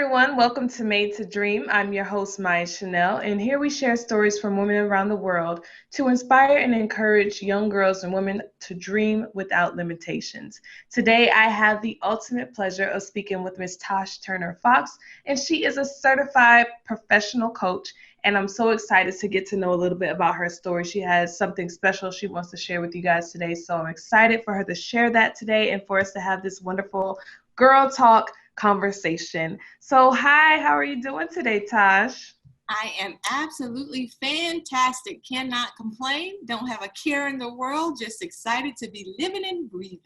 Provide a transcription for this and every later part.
everyone. Welcome to Made to Dream. I'm your host, Maya Chanel, and here we share stories from women around the world to inspire and encourage young girls and women to dream without limitations. Today, I have the ultimate pleasure of speaking with Miss Tash Turner Fox, and she is a certified professional coach. And I'm so excited to get to know a little bit about her story. She has something special she wants to share with you guys today. So I'm excited for her to share that today and for us to have this wonderful girl talk conversation. So, hi, how are you doing today, Tash? I am absolutely fantastic. Cannot complain. Don't have a care in the world. Just excited to be living and breathing.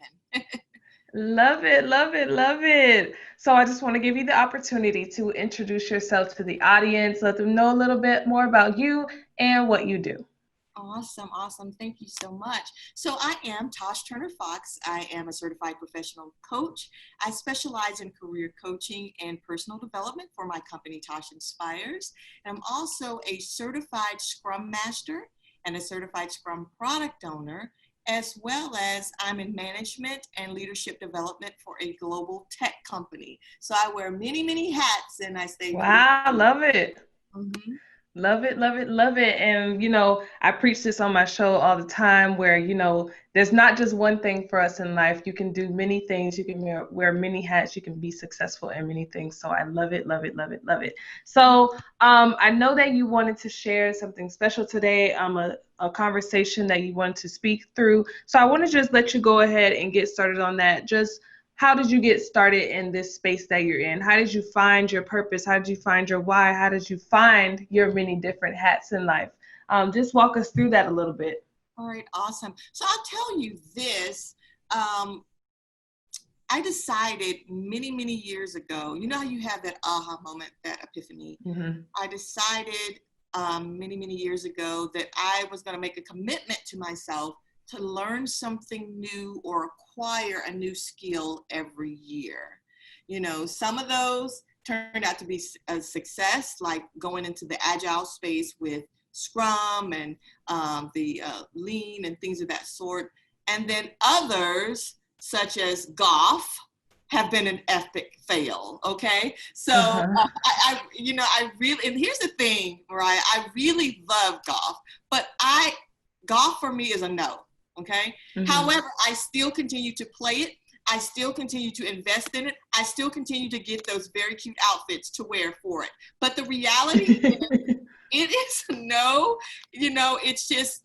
Love it, love it, love it. So, I just want to give you the opportunity to introduce yourself to the audience, let them know a little bit more about you and what you do. Awesome. Thank you so much. So I am Tash Turner Fox. I am a certified professional coach. I specialize in career coaching and personal development for my company, Tash Inspires. And I'm also a certified Scrum Master and a certified Scrum product owner, as well as I'm in management and leadership development for a global tech company. So I wear many, many hats and I stay very Wow, love it. Mhm. Love it, love it, love it. And, I preach this on my show all the time where, there's not just one thing for us in life. You can do many things. You can wear many hats. You can be successful in many things. So I love it, love it, love it, love it. So I know that you wanted to share something special today, a conversation that you wanted to speak through. So I want to just let you go ahead and get started on that. Just how did you get started in this space that you're in? How did you find your purpose? How did you find your why? How did you find your many different hats in life? Just walk us through that a little bit. All right, awesome. So I'll tell you this. I decided many, many years ago, you know how you have that aha moment, that epiphany. Mm-hmm. I decided many, many years ago that I was going to make a commitment to myself to learn something new or acquire a new skill every year. You know, some of those turned out to be a success, like going into the agile space with Scrum and the lean and things of that sort. And then others, such as golf, have been an epic fail. Okay. So I really, and here's the thing, right? I really love golf, but golf for me is a no. Okay. Mm-hmm. However, I still continue to play it. I still continue to invest in it. I still continue to get those very cute outfits to wear for it. But the reality is, it is no, it's just,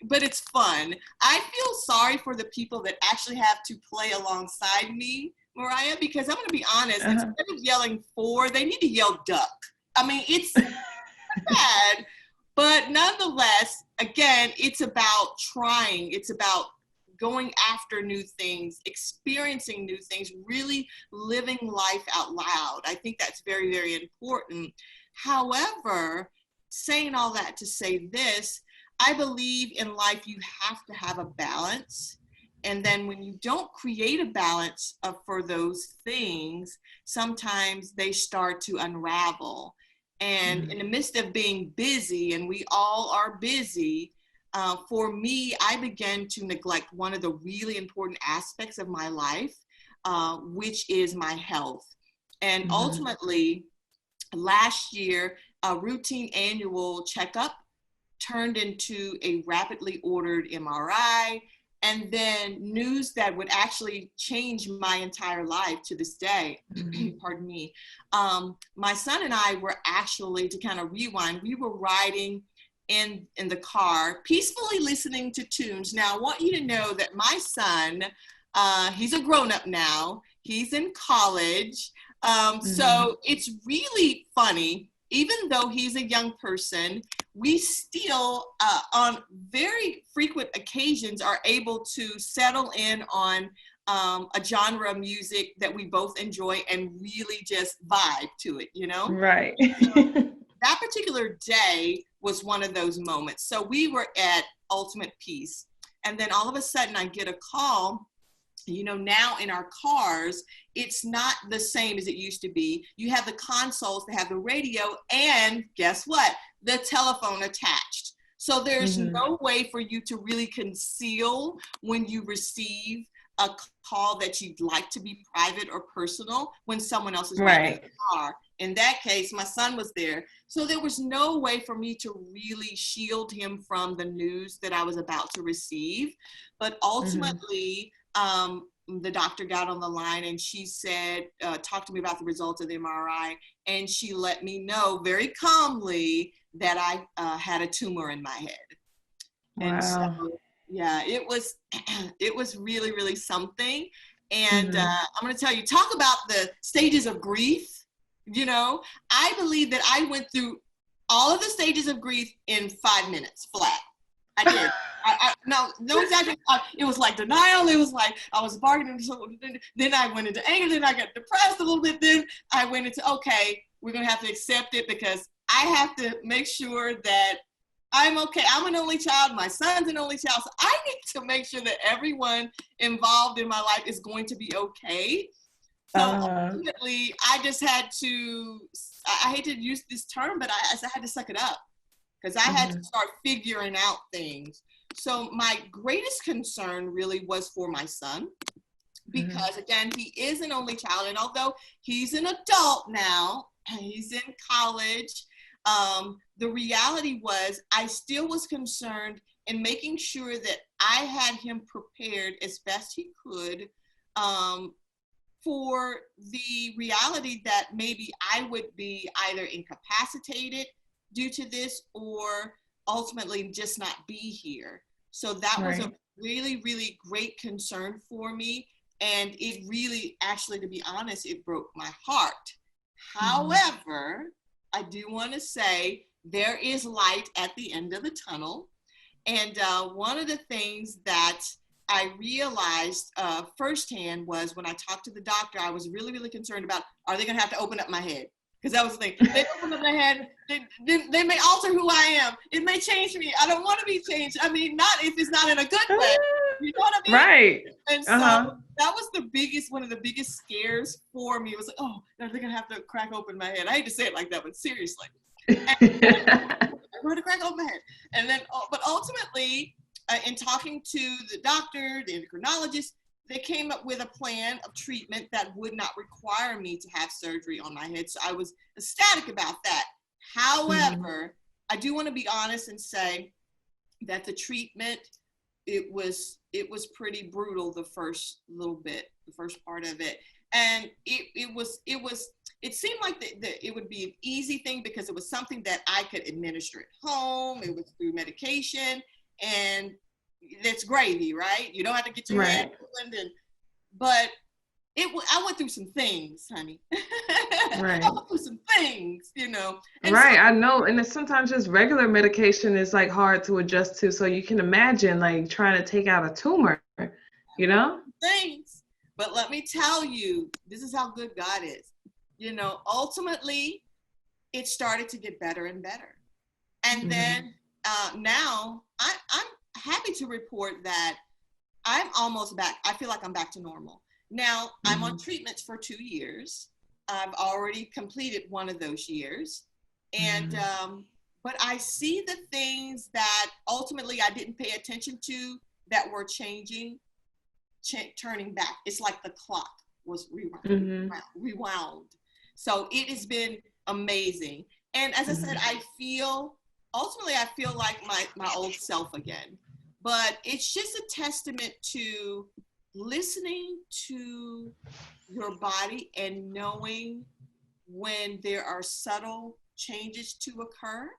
but it's fun. I feel sorry for the people that actually have to play alongside me, Mariah, because I'm going to be honest, instead of yelling four, they need to yell duck. I mean, it's bad, but nonetheless, again, it's about trying. It's about going after new things, experiencing new things, really living life out loud. I think that's very, very important. However, saying all that to say this, I believe in life you have to have a balance. And then when you don't create a balance for those things, sometimes they start to unravel. And in the midst of being busy, and we all are busy, for me, I began to neglect one of the really important aspects of my life, which is my health. And ultimately, last year, a routine annual checkup turned into a rapidly ordered MRI, and then news that would actually change my entire life to this day. Pardon me. My son and I were actually, to kind of rewind, we were riding in the car, peacefully listening to tunes. Now, I want you to know that my son, he's a grown-up now. He's in college. So it's really funny. Even though he's a young person, we still, on very frequent occasions, are able to settle in on a genre of music that we both enjoy and really just vibe to it, Right. That particular day was one of those moments. So we were at Ultimate Peace, and then all of a sudden I get a call. Now in our cars, it's not the same as it used to be. You have the consoles that have the radio and guess what? The telephone attached. So there's no way for you to really conceal when you receive a call that you'd like to be private or personal when someone else is driving the car. In that case, my son was there. So there was no way for me to really shield him from the news that I was about to receive. But ultimately, the doctor got on the line and she said, talked to me about the results of the MRI. And she let me know very calmly that I had a tumor in my head. Wow. And so, yeah, it was really, really something. And I'm going to tell you, talk about the stages of grief. You know, I believe that I went through all of the stages of grief in 5 minutes flat. I did. No exaggeration. It was like denial. It was like I was bargaining. Then I went into anger. Then I got depressed a little bit. Then I went into, okay, we're going to have to accept it because I have to make sure that I'm okay. I'm an only child. My son's an only child. So I need to make sure that everyone involved in my life is going to be okay. So ultimately, I just had to, I hate to use this term, but I had to suck it up because I had to start figuring out things. So my greatest concern really was for my son because, again, he is an only child. And although he's an adult now, he's in college, the reality was I still was concerned in making sure that I had him prepared as best he could for the reality that maybe I would be either incapacitated due to this or ultimately just not be here. So that was a really, really great concern for me. And it really, actually, to be honest, it broke my heart. However, I do want to say there is light at the end of the tunnel. And one of the things that I realized firsthand was when I talked to the doctor, I was really, really concerned about, are they going to have to open up my head? Because that was the thing. They open up my head, they may alter who I am. It may change me. I don't want to be changed. I mean, not if it's not in a good way. You know what I mean? Right. And so that was one of the biggest scares for me. It was like, oh, they're going to have to crack open my head. I hate to say it like that, but seriously. I'm going to crack open my head. And then, but ultimately, in talking to the doctor, the endocrinologist, they came up with a plan of treatment that would not require me to have surgery on my head. So I was ecstatic about that. However, I do want to be honest and say that the treatment, it was pretty brutal the first little bit, the first part of it. And it seemed like it would be an easy thing because it was something that I could administer at home. It was through medication. And that's gravy, right? You don't have to get your head opened, but I went through some things, honey. I went through some things, you know. And I know. And it's sometimes just regular medication is like hard to adjust to. So you can imagine like trying to take out a tumor, you know? Things. But let me tell you, this is how good God is. You know, ultimately, it started to get better and better. And then now I'm happy to report that I'm almost back. I feel like I'm back to normal. Now, I'm on treatments for 2 years. I've already completed one of those years. And, but I see the things that ultimately I didn't pay attention to that were changing, turning back. It's like the clock was rewound. So it has been amazing. And as I said, ultimately, I feel like my old self again. But it's just a testament to listening to your body and knowing when there are subtle changes to occur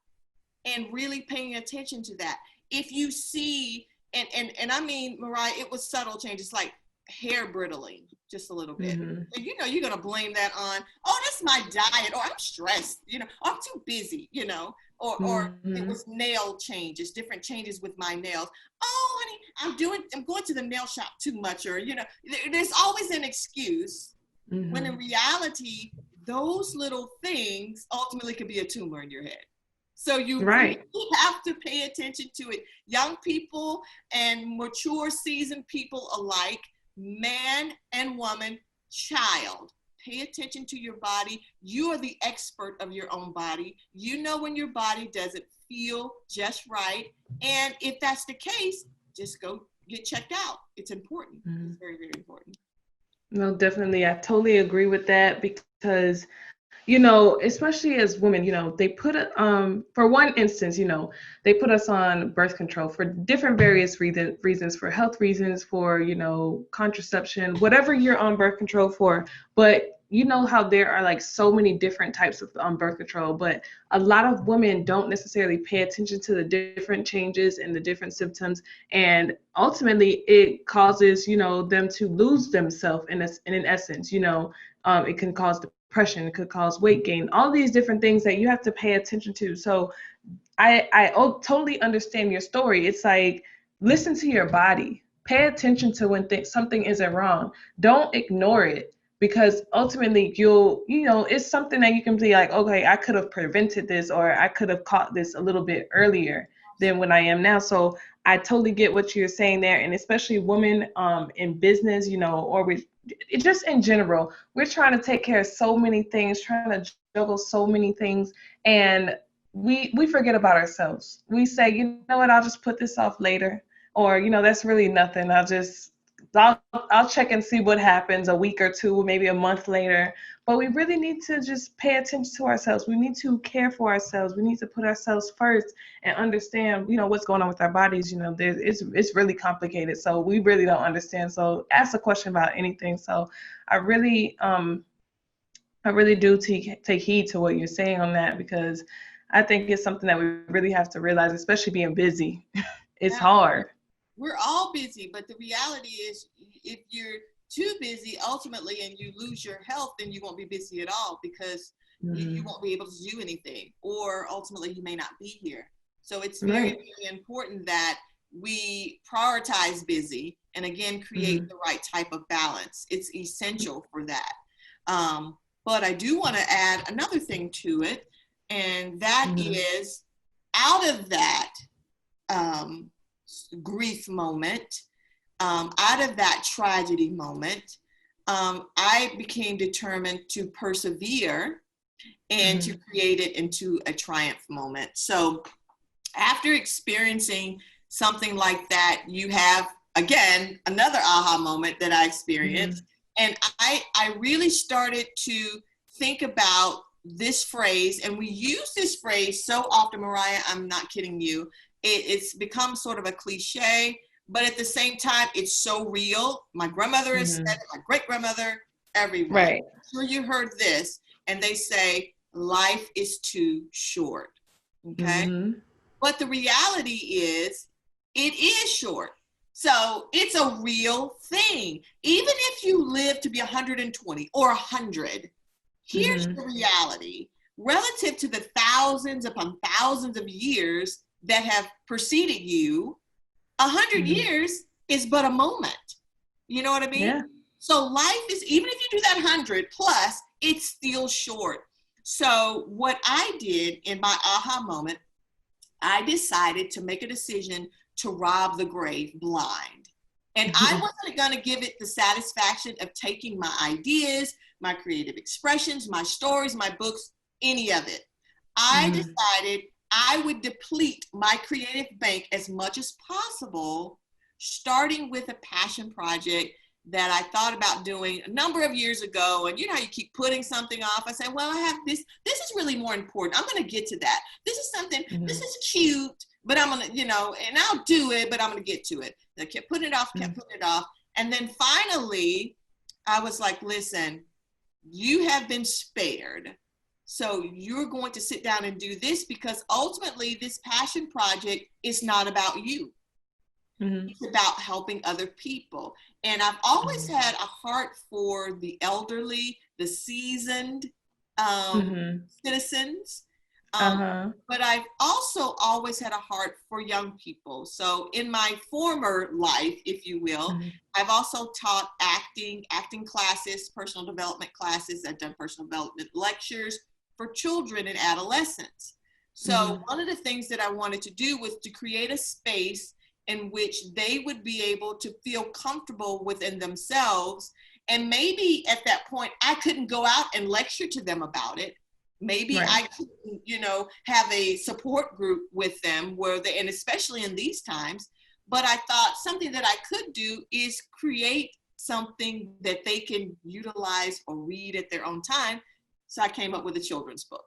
and really paying attention to that. If you see, and I mean, Mariah, it was subtle changes like hair brittling just a little bit. And you know, you're going to blame that on, oh, that's my diet, or I'm stressed, you know, or I'm too busy, you know. Or it was nail changes, different changes with my nails. Oh, honey, I'm going to the nail shop too much, or, you know, there's always an excuse when in reality, those little things ultimately could be a tumor in your head. So you really have to pay attention to it. Young people and mature, seasoned people alike, man and woman, child. Pay attention to your body. You are the expert of your own body. You know when your body doesn't feel just right. And if that's the case, just go get checked out. It's important. It's very, very important. No, definitely. I totally agree with that because, especially as women, they put it, for one instance, they put us on birth control for different various reasons, for health reasons, for, contraception, whatever you're on birth control for. But you know how there are like so many different types of birth control, but a lot of women don't necessarily pay attention to the different changes and the different symptoms. And ultimately it causes, them to lose themselves in essence, it can cause depression, it could cause weight gain, all these different things that you have to pay attention to. So I totally understand your story. It's like, listen to your body. Pay attention to when something isn't wrong. Don't ignore it, because ultimately it's something that you can be like, okay, I could have prevented this, or I could have caught this a little bit earlier than when I am now. So I totally get what you're saying there, and especially women in business, or just in general, we're trying to take care of so many things, trying to juggle so many things, and we forget about ourselves. We say, what, I'll just put this off later, or that's really nothing. I'll check and see what happens a week or two, maybe a month later. But we really need to just pay attention to ourselves. We need to care for ourselves. We need to put ourselves first and understand, what's going on with our bodies. It's really complicated. So we really don't understand. So ask a question about anything. So I really I really do take heed to what you're saying on that, because I think it's something that we really have to realize, especially being busy. It's Yeah, hard. we're all busy, but the reality is if you're too busy ultimately and you lose your health, then you won't be busy at all, because you Hmm. won't be able to do anything, or ultimately you may not be here. So it's very, Right. very important that we prioritize busy and again create Hmm. the right type of balance. It's essential for that. But I do want to add another thing to it, and that Hmm. is out of that um, grief moment, out of that tragedy moment, I became determined to persevere and to Hmm. create it into a triumph moment. So after experiencing something like that, you have, again, another aha moment that I Hmm. experienced. And I really started to think about this phrase, and we use this phrase so often, Mariah, I'm not kidding you. It's become sort of a cliche, but at the same time, it's so real. My grandmother has said Hmm. it, my great grandmother, everyone. Right. I'm sure you heard this, and they say, life is too short. Okay. Hmm. But the reality is, it is short. So it's a real thing. Even if you live to be 120 or 100, here's Hmm. the reality. Relative to the thousands upon thousands of years that have preceded you, 100 Hmm. years is but a moment. You know what I mean? Yeah. So life is, even if you do that 100 plus, it's still short. So what I did in my aha moment, I decided to make a decision to rob the grave blind. And I wasn't going to give it the satisfaction of taking my ideas, my creative expressions, my stories, my books, any of it. I Hmm. decided I would deplete my creative bank as much as possible, starting with a passion project that I thought about doing a number of years ago. And you know how you keep putting something off. I said, well, I have this. This is really more important. I'm going to get to that. This is something, this Hmm. is cute, but I'm going to, and I'll do it, but I'm going to get to it. And I kept putting it off, kept putting it off. And then finally, I was like, listen, you have been spared. So you're going to sit down and do this, because ultimately this passion project is not about you. Hmm. It's about helping other people. And I've always had a heart for the elderly, the seasoned um, Hmm. citizens. Um, Uh-huh. but I've also always had a heart for young people. So in my former life, if you will, Hmm. I've also taught acting classes, personal development classes. I've done personal development lectures for children and adolescents. So Hmm. one of the things that I wanted to do was to create a space in which they would be able to feel comfortable within themselves. And maybe at that point, I couldn't go out and lecture to them about it. Maybe Right. I couldn't, have a support group with them where they, and especially in these times, but I thought something that I could do is create something that they can utilize or read at their own time, So I came up with a children's book.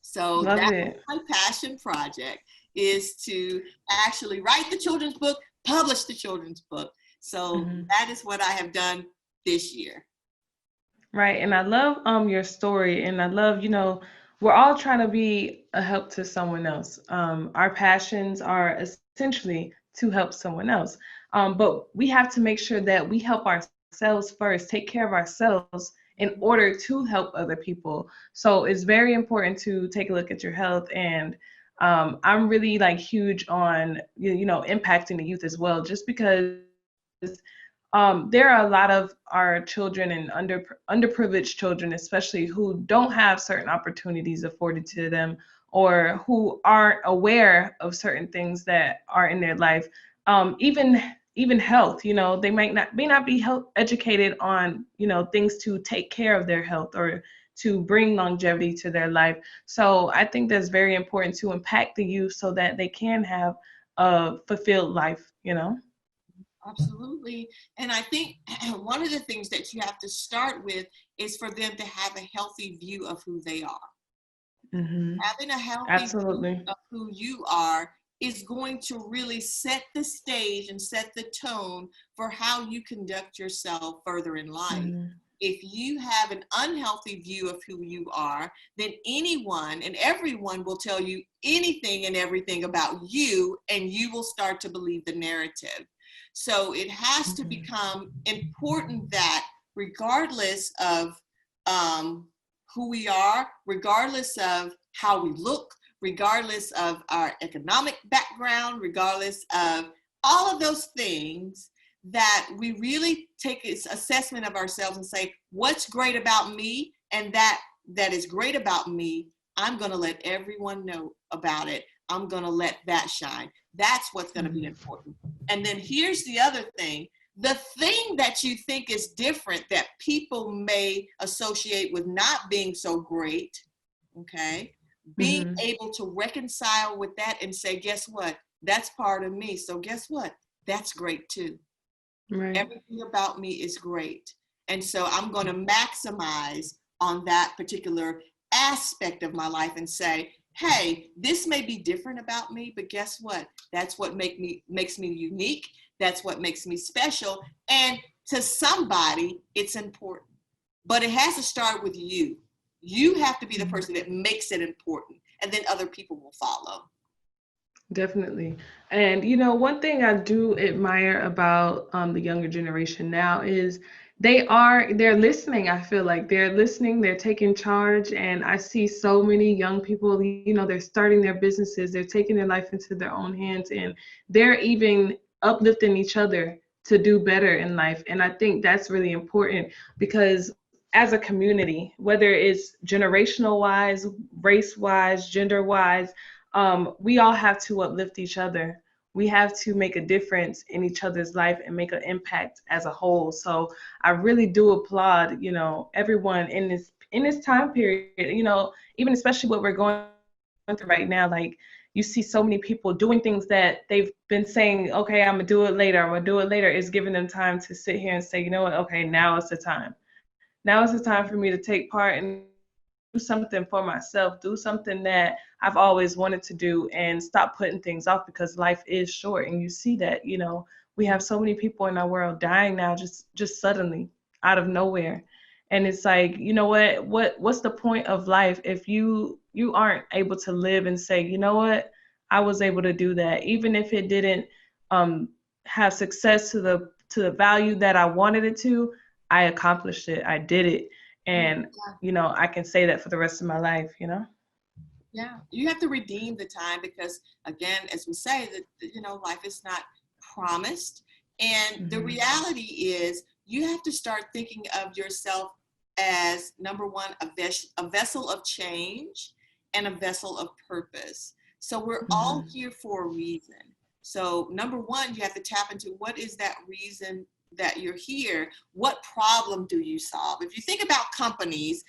So Love that's it. my passion project, is to actually write the children's book, publish the children's book. So Mm-hmm. that is what I have done this year. Right. And I love your story, and I love, we're all trying to be a help to someone else. Our passions are essentially to help someone else. But we have to make sure that we help ourselves first, take care of ourselves in order to help other people. So it's very important to take a look at your health, and I'm really like huge on impacting the youth as well, just because there are a lot of our children and underprivileged children, especially, who don't have certain opportunities afforded to them, or who aren't aware of certain things that are in their life. Even health, they may not be health educated on things to take care of their health or to bring longevity to their life. So I think that's very important to impact the youth so that they can have a fulfilled life. Absolutely. And I think one of the things that you have to start with is for them to have a healthy view of who they are. Hmm. Having a healthy view Absolutely. of who you are is going to really set the stage and set the tone for how you conduct yourself further in life. Hmm. If you have an unhealthy view of who you are, then anyone and everyone will tell you anything and everything about you, and you will start to believe the narrative. So it has to Hmm. become important that regardless of um, who we are, regardless of how we look, regardless of our economic background, regardless of all of those things, that we really take this assessment of ourselves and say, what's great about me? And that is great about me, I'm going to let everyone know about it. I'm going to let that shine. That's what's going to be important. And then here's the other thing. The thing that you think is different that people may associate with not being so great, okay, being Hmm. able to reconcile with that and say, guess what? That's part of me. So guess what? That's great too. Right. Everything about me is great. And so I'm going to maximize on that particular aspect of my life and say, hey, this may be different about me, but guess what? That's what makes me unique. That's what makes me special. And to somebody, it's important. But it has to start with you. You have to be the person that makes it important, and then other people will follow. Definitely. And one thing I do admire about the younger generation now is they're listening. I feel like they're listening, they're taking charge, and I see so many young people, they're starting their businesses, they're taking their life into their own hands, and they're even uplifting each other to do better in life. And I think that's really important because as a community, whether it's generational wise, race wise, gender wise, we all have to uplift each other. We have to make a difference in each other's life and make an impact as a whole. So I really do applaud, everyone in this time period. Even especially what we're going through right now. Like, you see so many people doing things that they've been saying, okay, I'm gonna do it later. I'm gonna do it later. It's giving them time to sit here and say, you know what? Okay, now is the time. Now is the time for me to take part and do something for myself. Do something that I've always wanted to do, and stop putting things off because life is short. And you see that, we have so many people in our world dying now just suddenly out of nowhere. And it's like, what's the point of life if you aren't able to live and say, I was able to do that, even if it didn't um have success to the value that I wanted it to. I accomplished it. I did it. And I can say that for the rest of my life. Yeah, you have to redeem the time because, again, as we say, that life is not promised, and the Hmm. reality is you have to start thinking of yourself as number one, a vessel of change and a vessel of purpose. So we're all Hmm. here for a reason. So number one, you have to tap into what is that reason that you're here. What problem do you solve? If you think about companies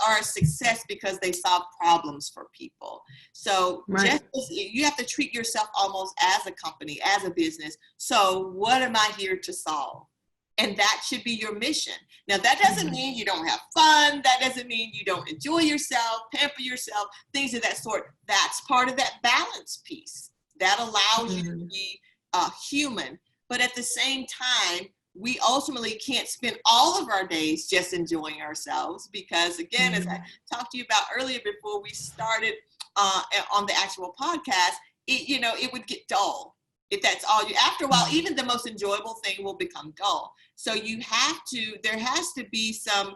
are a success because they solve problems for people. So just Right. you have to treat yourself almost as a company, as a business. So what am I here to solve? And that should be your mission. Now, that doesn't mean you don't have fun. That doesn't mean you don't enjoy yourself, pamper yourself, things of that sort. That's part of that balance piece that allows you to be human. But at the same time, we ultimately can't spend all of our days just enjoying ourselves because, again, as I talked to you about earlier before we started on the actual podcast, it would get dull if that's all you. After a while, even the most enjoyable thing will become dull. So there has to be some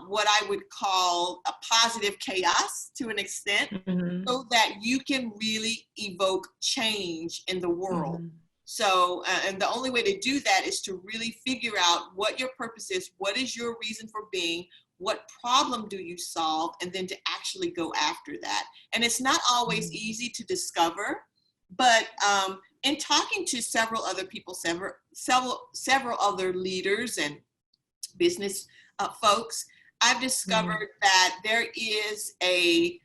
what I would call a positive chaos to an extent, so that you can really evoke change in the world. So, and the only way to do that is to really figure out what your purpose is, what is your reason for being, what problem do you solve, and then to actually go after that. And it's not always easy to discover, but in talking to several other people, several other leaders and business folks, I've discovered that there is a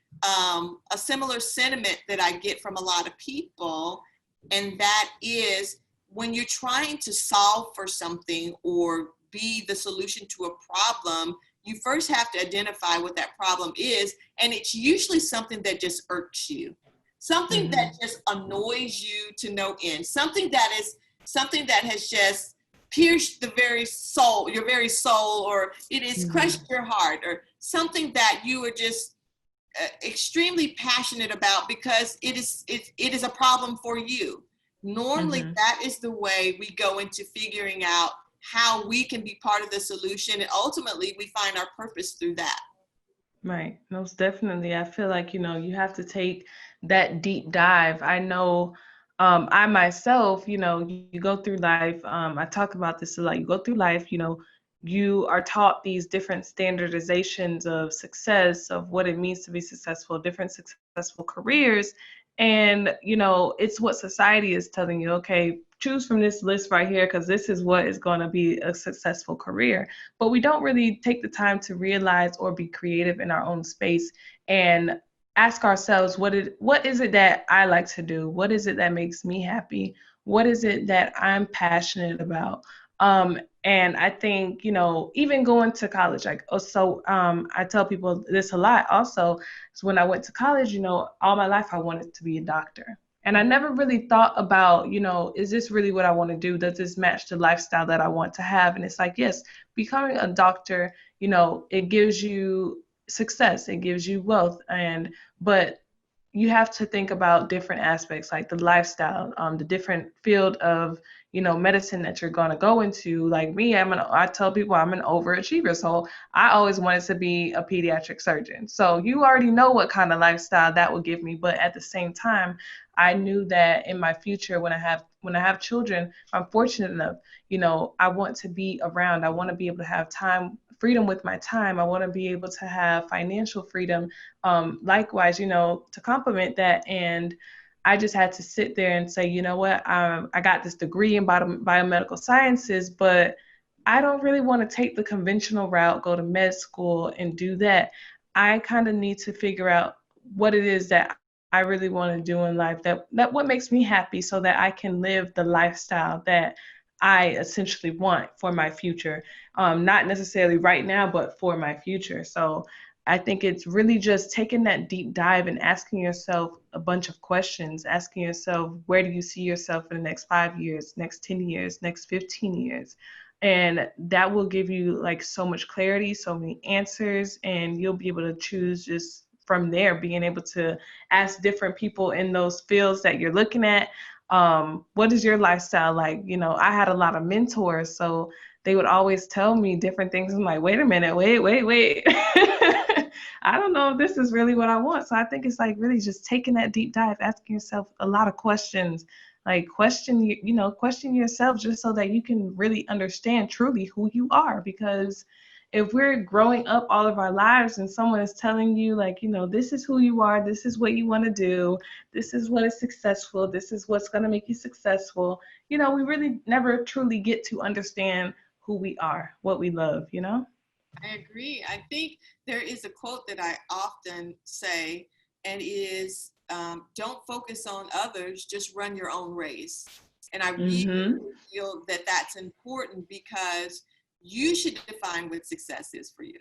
similar sentiment that I get from a lot of people. And that is, when you're trying to solve for something or be the solution to a problem, you first have to identify what that problem is. And it's usually something that just irks you, something that just annoys you to no end, something that has just pierced the very soul, your very soul, or it has crushed your heart, or something that you are just extremely passionate about because it is a problem for you. Normally, that is the way we go into figuring out how we can be part of the solution, and ultimately we find our purpose through that. Right. Most definitely. I feel like, you have to take that deep dive. I know I myself, you go through life. I talk about this a lot. You go through life, you are taught these different standardizations of success, of what it means to be successful, different successful careers. And, it's what society is telling you, okay, choose from this list right here because this is what is going to be a successful career. But we don't really take the time to realize or be creative in our own space and ask ourselves, what is it that I like to do? What is it that makes me happy? What is it that I'm passionate about? And I think, even going to college, I tell people this a lot also. So when I went to college, all my life I wanted to be a doctor. And I never really thought about, is this really what I want to do? Does this match the lifestyle that I want to have? And it's like, yes, becoming a doctor, it gives you success, it gives you wealth, but you have to think about different aspects like the lifestyle, the different field of, medicine that you're going to go into. Like me, I tell people I'm an overachiever. So I always wanted to be a pediatric surgeon. So you already know what kind of lifestyle that will give me. But at the same time, I knew that in my future, when I have children, I'm fortunate enough, I want to be around. I want to be able to have freedom with my time. I want to be able to have financial freedom. Likewise, to complement that. And I just had to sit there and say, you know what, I got this degree in biomedical sciences, but I don't really want to take the conventional route, go to med school and do that. I kind of need to figure out what it is that I really want to do in life, that what makes me happy, so that I can live the lifestyle that I essentially want for my future. Not necessarily right now, but for my future. So I think it's really just taking that deep dive and asking yourself a bunch of questions, asking yourself, where do you see yourself in the next 5 years, next 10 years, next 15 years? And that will give you like so much clarity, so many answers, and you'll be able to choose just from there, being able to ask different people in those fields that you're looking at, what is your lifestyle like? I had a lot of mentors, so they would always tell me different things. I'm like, wait a minute, wait. I don't know if this is really what I want. So I think it's like really just taking that deep dive, asking yourself a lot of questions, like question yourself, just so that you can really understand truly who you are. Because if we're growing up all of our lives and someone is telling you like, this is who you are, this is what you want to do, this is what is successful, this is what's going to make you successful, we really never truly get to understand who we are, what we love. I agree. I think there is a quote that I often say, and it is, don't focus on others, just run your own race. And I really feel that that's important because you should define what success is for you.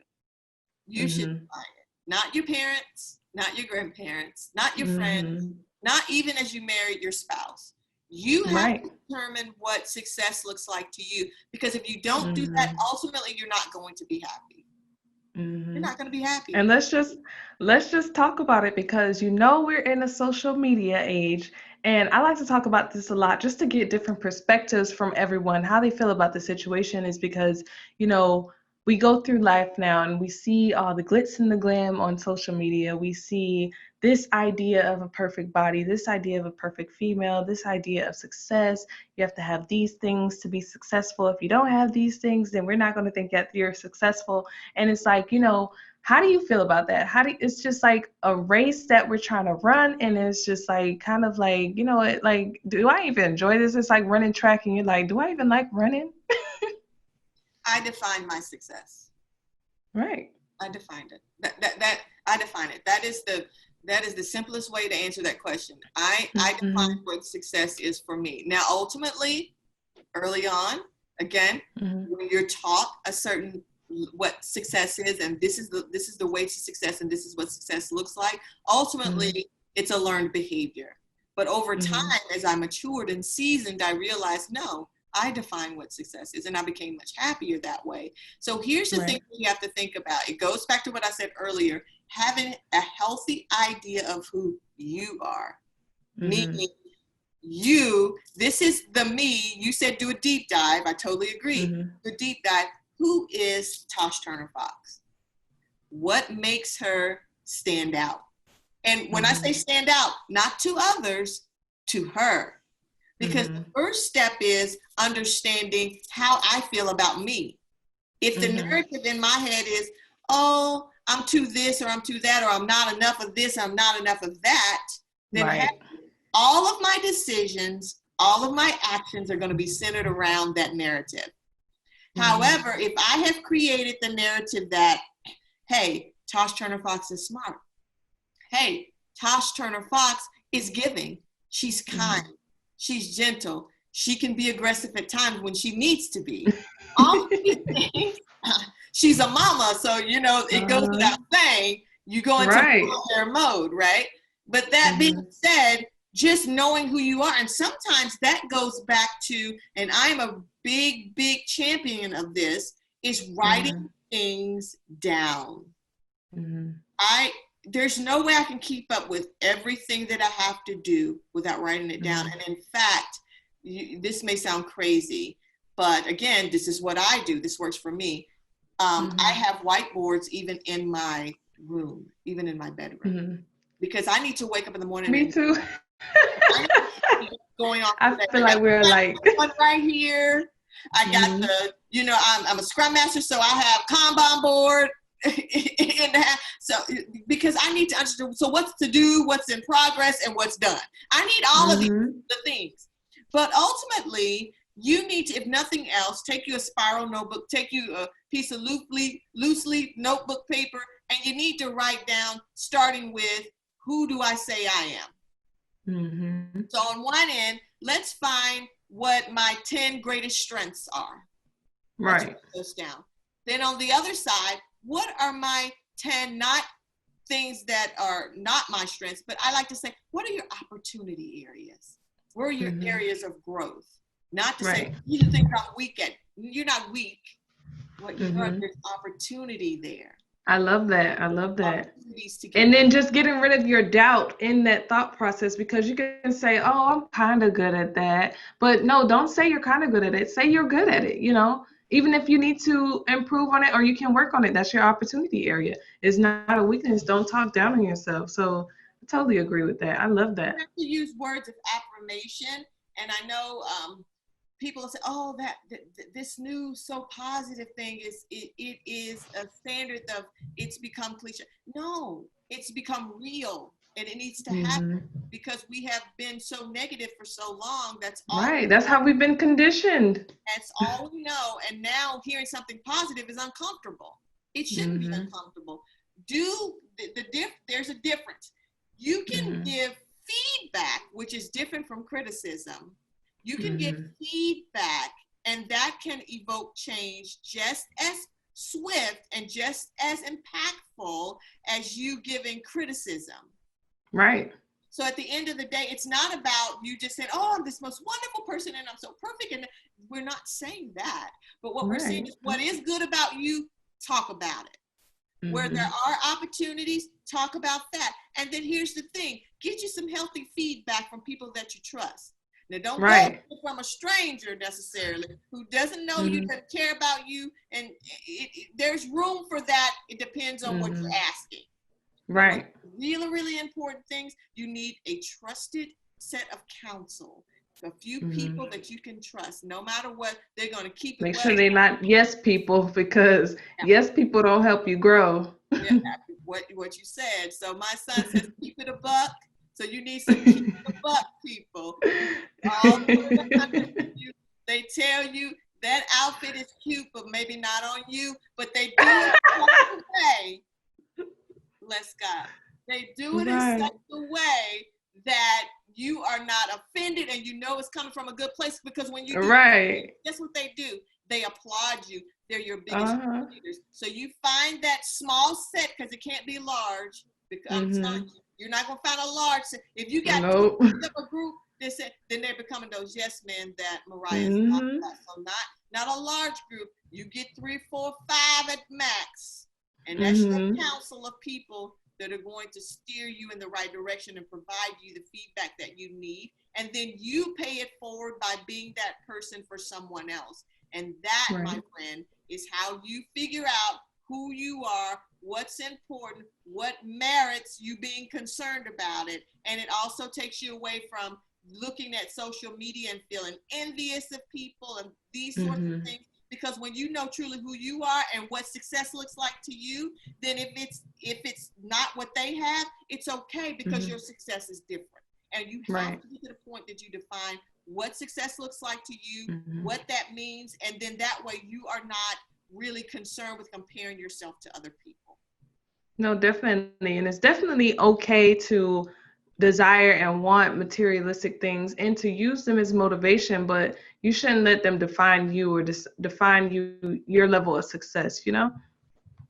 You should define it. Not your parents, not your grandparents, not your friends, not even as you married your spouse. You have to determine what success looks like to you, because if you don't do that, ultimately you're not going to be happy. You're not going to be happy. And let's just talk about it, because we're in a social media age, and I like to talk about this a lot just to get different perspectives from everyone, how they feel about the situation. Is because we go through life now and we see all the glitz and the glam on social media. We see this idea of a perfect body, this idea of a perfect female, this idea of success. You have to have these things to be successful. If you don't have these things, then we're not going to think that you're successful. And it's like, how do you feel about that? It's just like a race that we're trying to run, and it's just like kind of like, do I even enjoy this? It's like running track, and you're like, do I even like running? I define my success. Right. I defined it. I define it. That is the simplest way to answer that question. I define what success is for me. Now, ultimately, early on, again, when you're taught a certain what success is, and this is the way to success, and this is what success looks like. Ultimately, it's a learned behavior. But over time, as I matured and seasoned, I realized, no, I define what success is, and I became much happier that way. So here's the thing that you have to think about. It goes back to what I said earlier, having a healthy idea of who you are. Meaning this is the me. You said do a deep dive. I totally agree. The deep dive. Who is Tash Turner Fox? What makes her stand out? And when I say stand out, not to others, to her. Because the first step is understanding how I feel about me. If the narrative in my head is, oh, I'm too this or I'm too that, or I'm not enough of this, I'm not enough of that, then all of my decisions, all of my actions are going to be centered around that narrative. However, if I have created the narrative that, hey, Tash Turner Fox is smart. Hey, Tash Turner Fox is giving. She's kind. She's gentle. She can be aggressive at times when she needs to be. All these things, she's a mama, so, it goes without saying, you go into mother mode, right? But that being said, just knowing who you are, and sometimes that goes back to, and I'm a big, big champion of this, is writing things down. There's no way I can keep up with everything that I have to do without writing it down. And in fact, this may sound crazy, but again, this is what I do. This works for me. I have whiteboards even in my room, even in my bedroom, because I need to wake up in the morning. Me too. Going on. I feel like we're like one right here. I got the, I'm a scrum master, so I have Kanban board in that. So because I need to understand, so what's to do, what's in progress, and what's done. I need all of the things. But ultimately, you need to, if nothing else, take you a spiral notebook, take you a piece of loosely notebook paper, and you need to write down, starting with, who do I say I am? So on one end, let's find what my 10 greatest strengths are. Let's write those down. Then on the other side, what are my 10 not things that are not my strengths, but I like to say, what are your opportunity areas? Where are your areas of growth? Not to say, you just think I'm weak at, you're not weak. What you are, there's opportunity there. I love that. I love that. And then just getting rid of your doubt in that thought process, because you can say, oh, I'm kind of good at that. But no, don't say you're kind of good at it. Say you're good at it, even if you need to improve on it or you can work on it. That's your opportunity area. It's not a weakness. Don't talk down on yourself. So I totally agree with that. I love that. You have to use words of affirmation. And I know people say, oh, this new so positive thing it is a standard of, it's become cliche. No, it's become real, and it needs to happen because we have been so negative for so long. That's all. Right. That's how we've been conditioned. That's all we know. And now hearing something positive is uncomfortable. It shouldn't be uncomfortable. There's a difference. You can give feedback, which is different from criticism. You can get feedback, and that can evoke change just as swift and just as impactful as you giving criticism. Right. So at the end of the day, it's not about you just saying, oh, I'm this most wonderful person and I'm so perfect. And we're not saying that. But what we're saying is what is good about you, talk about it. Where there are opportunities, talk about that. And then here's the thing, get you some healthy feedback from people that you trust. Now, don't go from a stranger necessarily who doesn't know you, doesn't care about you. And there's room for that. It depends on what you're asking. Right. Really, really important things. You need a trusted set of counsel. A few people that you can trust, no matter what, they're going to keep it. Make sure they're not yes people, because yes people don't help you grow. Yeah, what you said. So my son says, keep it a buck. So you need some keep it a buck people. They tell you that outfit is cute, but maybe not on you. But they do it in such a way. Bless God. They do it in such a way that you are not offended and you know it's coming from a good place, because when you do guess what they do? They applaud you. They're your biggest leaders. So you find that small set, because it can't be large, because I'm telling you, you're not going to find a large set. If you got a group, then they're becoming those yes men that Mariah is talking about. So not a large group. You get 3, 4, 5 at max. And that's your council of people that are going to steer you in the right direction and provide you the feedback that you need. And then you pay it forward by being that person for someone else. And that, my friend, is how you figure out who you are, what's important, what merits you being concerned about it. And it also takes you away from looking at social media and feeling envious of people and these sorts of things. Because when you know truly who you are and what success looks like to you, then if it's not what they have, it's okay, because your success is different. And you have to get to the point that you define what success looks like to you, what that means, and then that way you are not really concerned with comparing yourself to other people. No, definitely. And it's definitely okay to desire and want materialistic things and to use them as motivation, but you shouldn't let them define you or define your level of success, you know?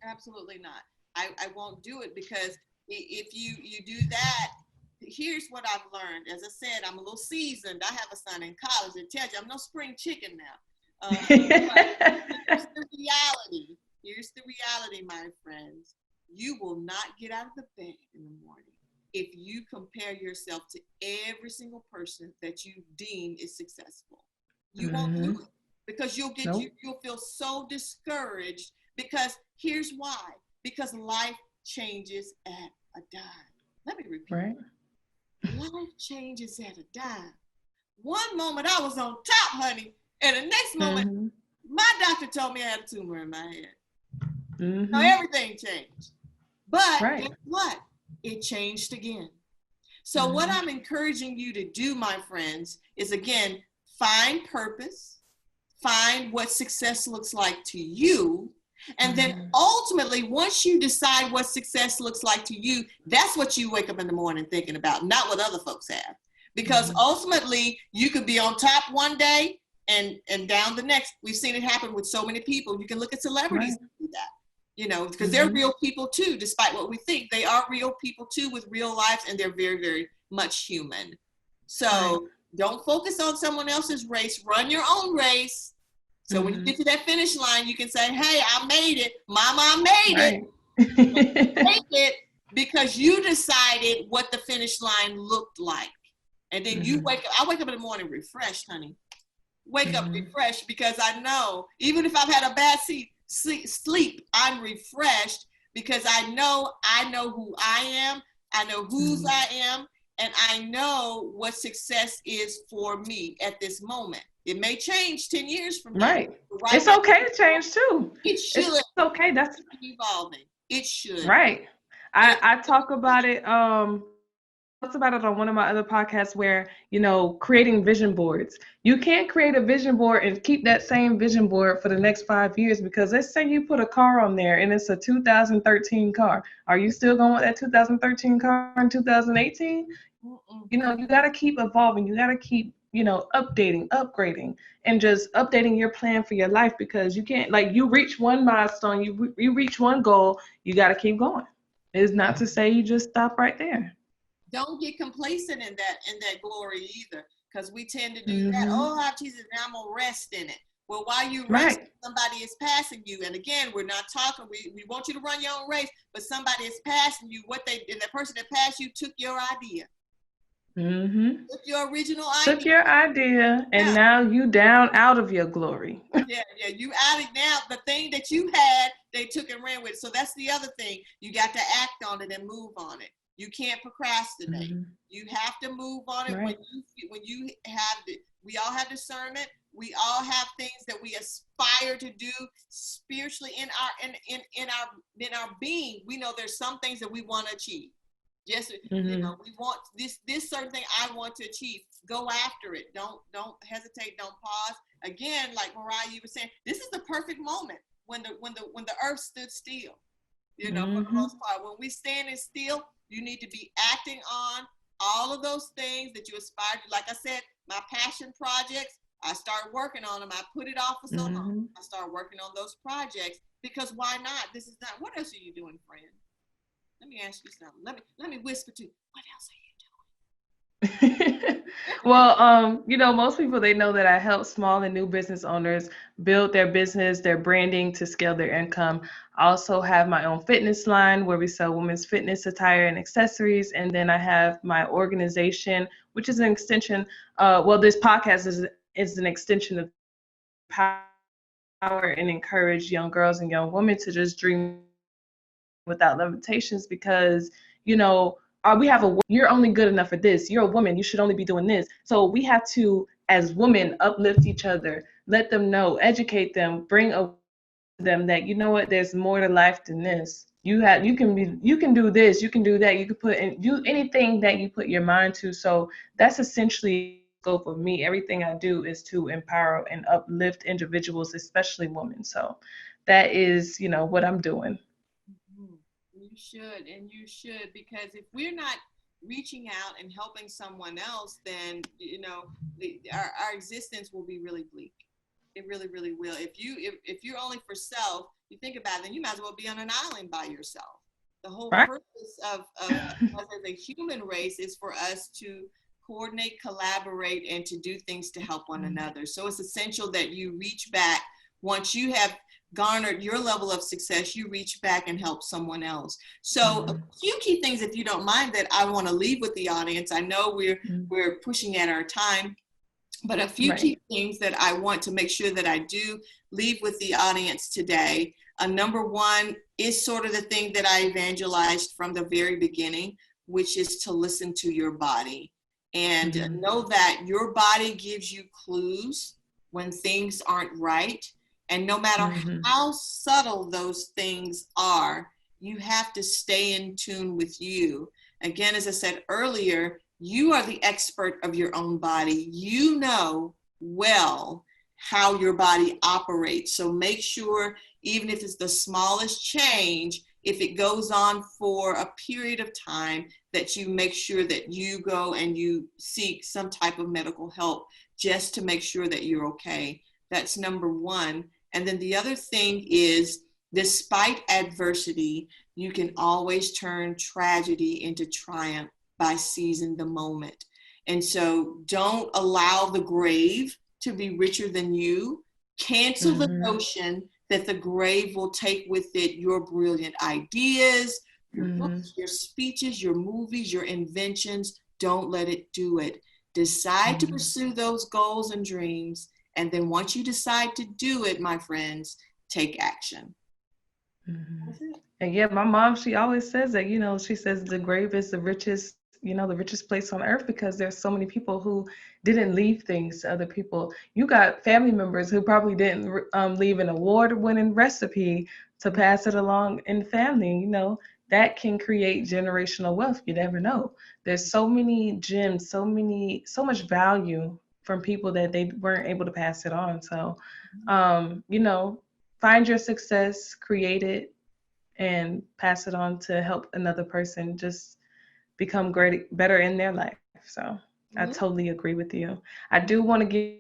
Absolutely not. I won't do it, because if you do that, here's what I've learned. As I said, I'm a little seasoned. I have a son in college that tells you I'm no spring chicken now. Here's the reality. Here's the reality, my friends. You will not get out of the bed in the morning if you compare yourself to every single person that you deem is successful. You won't do it, because you'll feel so discouraged, because here's why. Because life changes at a dime. Let me repeat. Life changes at a dime. One moment I was on top, honey, and the next moment my doctor told me I had a tumor in my head. So everything changed. But guess what? It changed again. So what I'm encouraging you to do, my friends, is again, find purpose, find what success looks like to you, and then ultimately, once you decide what success looks like to you, that's what you wake up in the morning thinking about, not what other folks have. Because ultimately, you could be on top one day and down the next. We've seen it happen with so many people. You can look at celebrities and do that. You know, because they're real people too, despite what we think. They are real people too, with real lives, and they're very, very much human. So don't focus on someone else's race. Run your own race. So when you get to that finish line, you can say, hey, I made it. Mama, I made it. Take it, because you decided what the finish line looked like. And then you wake up. I wake up in the morning refreshed, honey. Wake up refreshed, because I know, even if I've had a bad sleep, I'm refreshed, because I know who I am, I know whose I am, and I know what success is for me at this moment. It may change 10 years from now. It's okay to change too. It should. It's okay. That's evolving. It should. I talk about it. Talked about it on one of my other podcasts, where, you know, creating vision boards. You can't create a vision board and keep that same vision board for the next 5 years, because let's say you put a car on there and it's a 2013 car. Are you still going with that 2013 car in 2018? You know, you got to keep evolving. You got to keep upgrading, and just updating your plan for your life, because you can't, like, you reach one milestone, you reach one goal, you got to keep going. It's not to say you just stop right there. Don't get complacent in that glory either, because we tend to do that. Mm-hmm. Oh, I have Jesus, now I'm gonna rest in it. Well, while you rest, Right. somebody is passing you. And again, we're not talking. We want you to run your own race, but somebody is passing you. And the person that passed you took your idea, Mm-hmm. took your original Took idea. your idea, and Yeah, now you down out of your glory. yeah. You out it now. The thing that you had, they took and ran with it. So that's the other thing. You got to act on it and move on it. You can't procrastinate. Mm-hmm. You have to move on it Right. when you have it. We all have discernment. We all have things that we aspire to do spiritually in our being. We know there's some things that we want to achieve. Yes, Mm-hmm. we want this certain thing I want to achieve. Go after it. Don't hesitate. Don't pause. Again, like Mariah, you were saying, this is the perfect moment when the earth stood still. For the Mm-hmm. most part, when we standing still, you need to be acting on all of those things that you aspire to. Like I said, my passion projects, I started working on them. I put it off for so long. Mm-hmm. I started working on those projects because why not? This is not. What else are you doing, friend? Let me ask you something. Let me whisper to you. What else are you Well, most people, they know that I help small and new business owners build their business, their branding to scale their income. I also have my own fitness line where we sell women's fitness attire and accessories. And then I have my organization, which is an extension. This podcast is an extension of that, where we empower and encourage young girls and young women to just dream without limitations, because, we have a you're only good enough for this. You're a woman. You should only be doing this. So we have to, as women, uplift each other, let them know, educate them, bring awareness to them that, there's more to life than this. You can do this, you can do that, you can put in do anything that you put your mind to. So that's essentially the scope of me. Everything I do is to empower and uplift individuals, especially women. So that is, what I'm doing. doing? You should, because if we're not reaching out and helping someone else, then our existence will be really bleak. It really, really will. If you're only for self, you think about it, then you might as well be on an island by yourself. The whole Right. purpose of us as a human race is for us to coordinate, collaborate, and to do things to help one another. So it's essential that you reach back once you have garnered your level of success, you reach back and help someone else. So a few key things, if you don't mind, that I want to leave with the audience. I know we're pushing at our time, but a few Right. key things that I want to make sure that I do leave with the audience today. Number one is sort of the thing that I evangelized from the very beginning, which is to listen to your body and know that your body gives you clues when things aren't right. And no matter how subtle those things are, you have to stay in tune with you. Again, as I said earlier, you are the expert of your own body. You know well how your body operates. So make sure, even if it's the smallest change, if it goes on for a period of time, that you make sure that you go and you seek some type of medical help just to make sure that you're okay. That's number one. And then the other thing is, despite adversity, you can always turn tragedy into triumph by seizing the moment. And so don't allow the grave to be richer than you. Cancel the notion that the grave will take with it your brilliant ideas, your books, your speeches, your movies, your inventions. Don't let it do it. Decide to pursue those goals and dreams. And then once you decide to do it, my friends, take action. And yeah, my mom, she always says that, she says the grave is the richest place on earth, because there's so many people who didn't leave things to other people. You got family members who probably didn't leave an award-winning recipe to pass it along in the family. That can create generational wealth. You never know. There's so many gems, so much value from people that they weren't able to pass it on. So, find your success, create it, and pass it on to help another person just become better in their life. So I totally agree with you. I do want to give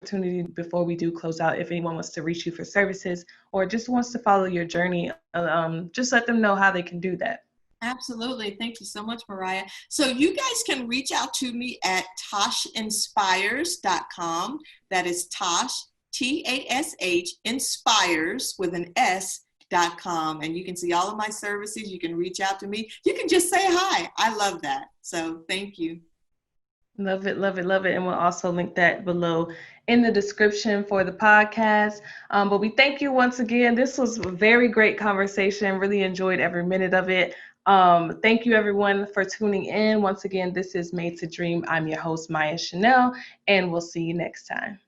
opportunity before we do close out if anyone wants to reach you for services or just wants to follow your journey. Just let them know how they can do that. Absolutely. Thank you so much, Mariah. So you guys can reach out to me at tashinspires.com. That is Tash, Tash, inspires with an S.com. And you can see all of my services. You can reach out to me. You can just say hi. I love that. So thank you. Love it, love it, love it. And we'll also link that below in the description for the podcast. But we thank you once again. This was a very great conversation. Really enjoyed every minute of it. Thank you, everyone, for tuning in. Once again, this is Made to Dream. I'm your host, Maya Chanel, and we'll see you next time.